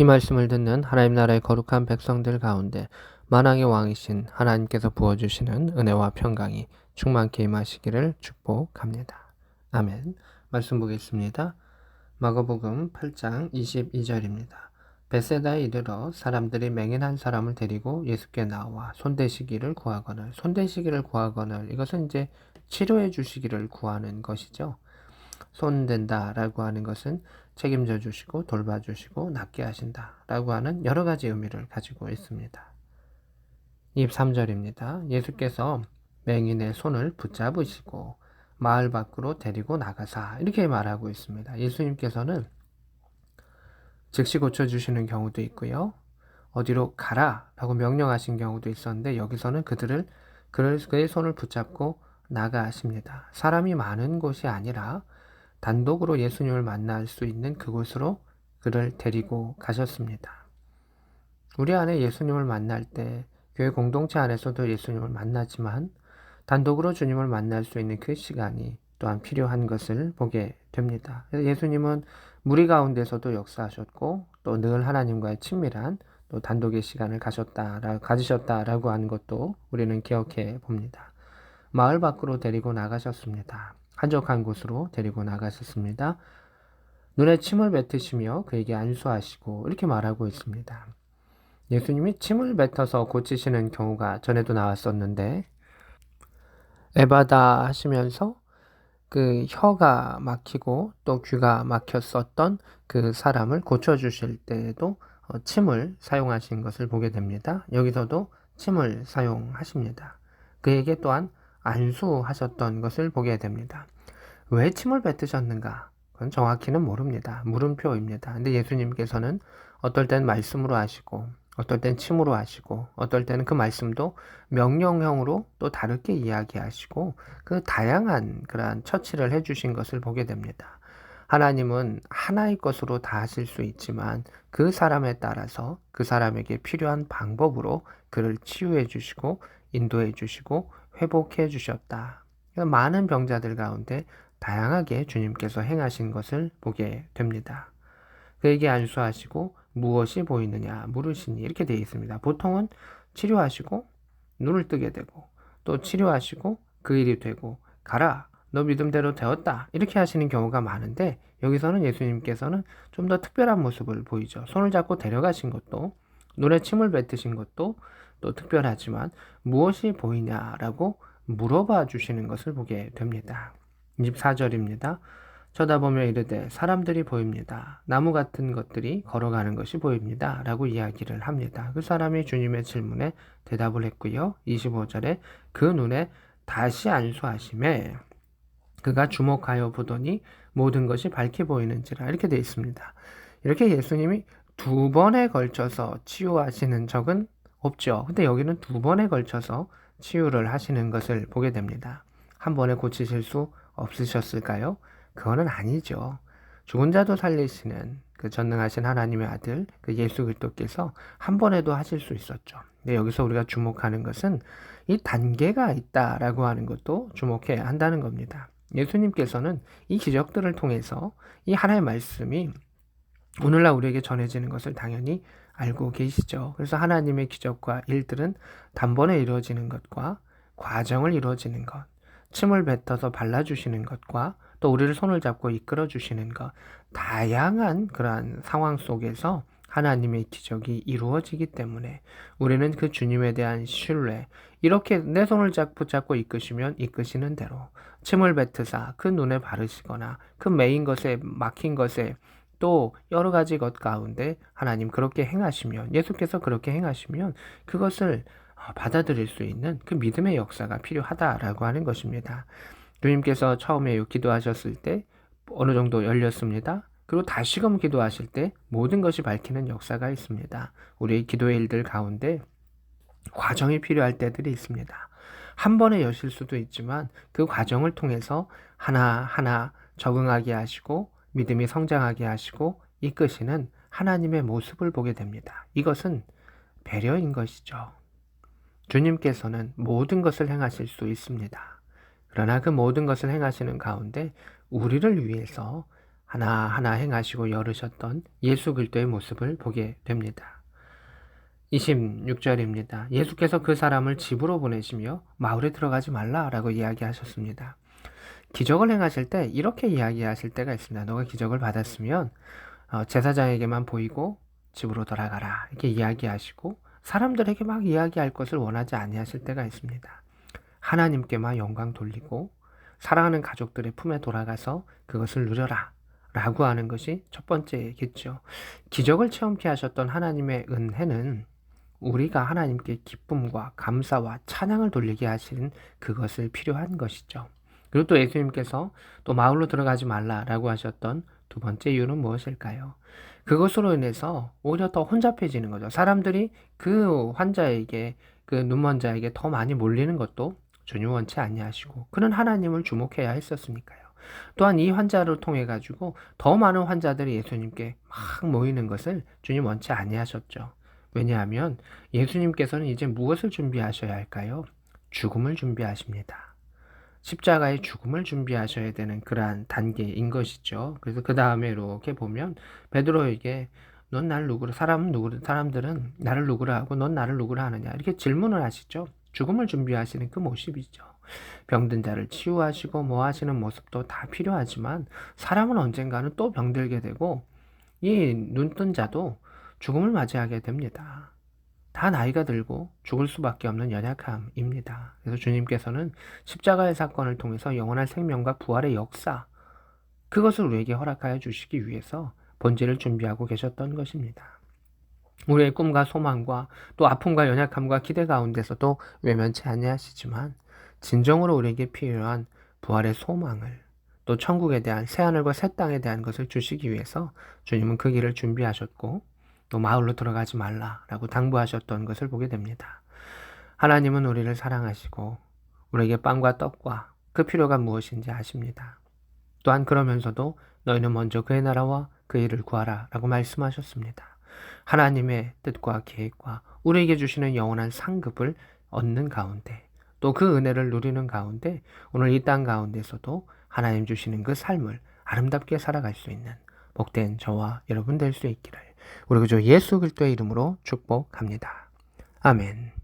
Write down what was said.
이 말씀을 듣는 하나님 나라의 거룩한 백성들 가운데 만왕의 왕이신 하나님께서 부어주시는 은혜와 평강이 충만케 임하시기를 축복합니다. 아멘. 말씀 보겠습니다. 마가복음 8장 22절입니다. 벳세다에 이르러 사람들이 맹인한 사람을 데리고 예수께 나와 손대시기를 구하거늘 이것은 이제 치료해 주시기를 구하는 것이죠. 손댄다라고 하는 것은 책임져 주시고 돌봐주시고 낫게 하신다라고 하는 여러 가지 의미를 가지고 있습니다. 23절입니다. 예수께서 맹인의 손을 붙잡으시고 마을 밖으로 데리고 나가사 이렇게 말하고 있습니다. 예수님께서는 즉시 고쳐주시는 경우도 있고요. 어디로 가라라고 명령하신 경우도 있었는데 여기서는 그의 손을 붙잡고 나가십니다. 사람이 많은 곳이 아니라 단독으로 예수님을 만날 수 있는 그곳으로 그를 데리고 가셨습니다. 우리 안에 예수님을 만날 때 교회 공동체 안에서도 예수님을 만나지만 단독으로 주님을 만날 수 있는 그 시간이 또한 필요한 것을 보게 됩니다. 그래서 예수님은 무리 가운데서도 역사하셨고 또 늘 하나님과의 친밀한 또 단독의 시간을 가지셨다라고 하는 것도 우리는 기억해 봅니다. 마을 밖으로 데리고 나가셨습니다. 한적한 곳으로 데리고 나가셨습니다. 눈에 침을 뱉으시며 그에게 안수하시고 이렇게 말하고 있습니다. 예수님이 침을 뱉어서 고치시는 경우가 전에도 나왔었는데 에바다 하시면서 그 혀가 막히고 또 귀가 막혔었던 그 사람을 고쳐주실 때에도 침을 사용하신 것을 보게 됩니다. 여기서도 침을 사용하십니다. 그에게 또한 안수하셨던 것을 보게 됩니다. 왜 침을 뱉으셨는가? 그건 정확히는 모릅니다. 물음표입니다. 근데 예수님께서는 어떨 땐 말씀으로 하시고 어떨 땐 침으로 하시고 어떨 때는 그 말씀도 명령형으로 또 다르게 이야기하시고 그 다양한 그러한 처치를 해주신 것을 보게 됩니다. 하나님은 하나의 것으로 다 하실 수 있지만 그 사람에 따라서 그 사람에게 필요한 방법으로 그를 치유해 주시고 인도해 주시고 회복해 주셨다. 많은 병자들 가운데 다양하게 주님께서 행하신 것을 보게 됩니다. 그에게 안수하시고 무엇이 보이느냐 물으시니 이렇게 되어 있습니다. 보통은 치료하시고 눈을 뜨게 되고 또 치료하시고 그 일이 되고 가라 너 믿음대로 되었다 이렇게 하시는 경우가 많은데 여기서는 예수님께서는 좀 더 특별한 모습을 보이죠. 손을 잡고 데려가신 것도 눈에 침을 뱉으신 것도 또 특별하지만 무엇이 보이냐라고 물어봐 주시는 것을 보게 됩니다. 24절입니다. 쳐다보며 이르되 사람들이 보입니다. 나무 같은 것들이 걸어가는 것이 보입니다. 라고 이야기를 합니다. 그 사람이 주님의 질문에 대답을 했고요. 25절에 그 눈에 다시 안수하심에 그가 주목하여 보더니 모든 것이 밝게 보이는지라 이렇게 되어 있습니다. 이렇게 예수님이 두 번에 걸쳐서 치유하시는 적은 없죠. 근데 여기는 두 번에 걸쳐서 치유를 하시는 것을 보게 됩니다. 한 번에 고치실 수 없으셨을까요? 그거는 아니죠. 죽은 자도 살리시는 그 전능하신 하나님의 아들 그 예수 그리스도께서 한 번에도 하실 수 있었죠. 근데 여기서 우리가 주목하는 것은 이 단계가 있다라고 하는 것도 주목해야 한다는 겁니다. 예수님께서는 이 기적들을 통해서 이 하나의 말씀이 오늘날 우리에게 전해지는 것을 당연히 알고 계시죠. 그래서 하나님의 기적과 일들은 단번에 이루어지는 것과 과정을 이루어지는 것, 침을 뱉어서 발라주시는 것과 또 우리를 손을 잡고 이끌어 주시는 것, 다양한 그러한 상황 속에서 하나님의 기적이 이루어지기 때문에 우리는 그 주님에 대한 신뢰, 이렇게 내 손을 붙잡고 이끄시면 이끄시는 대로 침을 뱉으사 그 눈에 바르시거나 그 메인 것에 막힌 것에 또 여러 가지 것 가운데 하나님 그렇게 행하시면 예수께서 그렇게 행하시면 그것을 받아들일 수 있는 그 믿음의 역사가 필요하다라고 하는 것입니다. 주님께서 처음에 기도하셨을 때 어느 정도 열렸습니다. 그리고 다시금 기도하실 때 모든 것이 밝히는 역사가 있습니다. 우리의 기도의 일들 가운데 과정이 필요할 때들이 있습니다. 한 번에 여실 수도 있지만 그 과정을 통해서 하나하나 적응하게 하시고 믿음이 성장하게 하시고 이끄시는 하나님의 모습을 보게 됩니다. 이것은 배려인 것이죠. 주님께서는 모든 것을 행하실 수 있습니다. 그러나 그 모든 것을 행하시는 가운데 우리를 위해서 하나하나 행하시고 열으셨던 예수 그리스도의 모습을 보게 됩니다. 26절입니다. 예수께서 그 사람을 집으로 보내시며 마을에 들어가지 말라라고 이야기하셨습니다. 기적을 행하실 때 이렇게 이야기하실 때가 있습니다. 너가 기적을 받았으면 제사장에게만 보이고 집으로 돌아가라 이렇게 이야기하시고 사람들에게 막 이야기할 것을 원하지 아니하실 때가 있습니다. 하나님께만 영광 돌리고 사랑하는 가족들의 품에 돌아가서 그것을 누려라 라고 하는 것이 첫 번째겠죠. 기적을 체험케 하셨던 하나님의 은혜는 우리가 하나님께 기쁨과 감사와 찬양을 돌리게 하시는 그것을 필요한 것이죠. 그리고 또 예수님께서 또 마을로 들어가지 말라라고 하셨던 두 번째 이유는 무엇일까요? 그것으로 인해서 오히려 더 혼잡해지는 거죠. 사람들이 그 환자에게, 그 눈먼 자에게 더 많이 몰리는 것도 주님 원치 아니하시고 그는 하나님을 주목해야 했었으니까요. 또한 이 환자를 통해 가지고 더 많은 환자들이 예수님께 막 모이는 것을 주님 원치 아니하셨죠. 왜냐하면 예수님께서는 이제 무엇을 준비하셔야 할까요? 죽음을 준비하십니다. 십자가의 죽음을 준비하셔야 되는 그러한 단계인 것이죠. 그래서 그 다음에 이렇게 보면 베드로에게 넌 나를 누구로 사람들은 나를 누구라 하고 넌 나를 누구라 하느냐 이렇게 질문을 하시죠. 죽음을 준비하시는 그 모습이죠. 병든 자를 치유하시고 뭐 하시는 모습도 다 필요하지만 사람은 언젠가는 또 병들게 되고 이 눈뜬 자도 죽음을 맞이하게 됩니다. 다 나이가 들고 죽을 수밖에 없는 연약함입니다. 그래서 주님께서는 십자가의 사건을 통해서 영원한 생명과 부활의 역사, 그것을 우리에게 허락하여 주시기 위해서 본질을 준비하고 계셨던 것입니다. 우리의 꿈과 소망과 또 아픔과 연약함과 기대 가운데서도 외면치 아니하시지만 진정으로 우리에게 필요한 부활의 소망을 또 천국에 대한 새하늘과 새 땅에 대한 것을 주시기 위해서 주님은 그 길을 준비하셨고 또 마을로 들어가지 말라라고 당부하셨던 것을 보게 됩니다. 하나님은 우리를 사랑하시고 우리에게 빵과 떡과 그 필요가 무엇인지 아십니다. 또한 그러면서도 너희는 먼저 그의 나라와 그 일을 구하라 라고 말씀하셨습니다. 하나님의 뜻과 계획과 우리에게 주시는 영원한 상급을 얻는 가운데 또 그 은혜를 누리는 가운데 오늘 이 땅 가운데서도 하나님 주시는 그 삶을 아름답게 살아갈 수 있는 복된 저와 여러분 될 수 있기를 우리 구주 예수 그리스도의 이름으로 축복합니다. 아멘.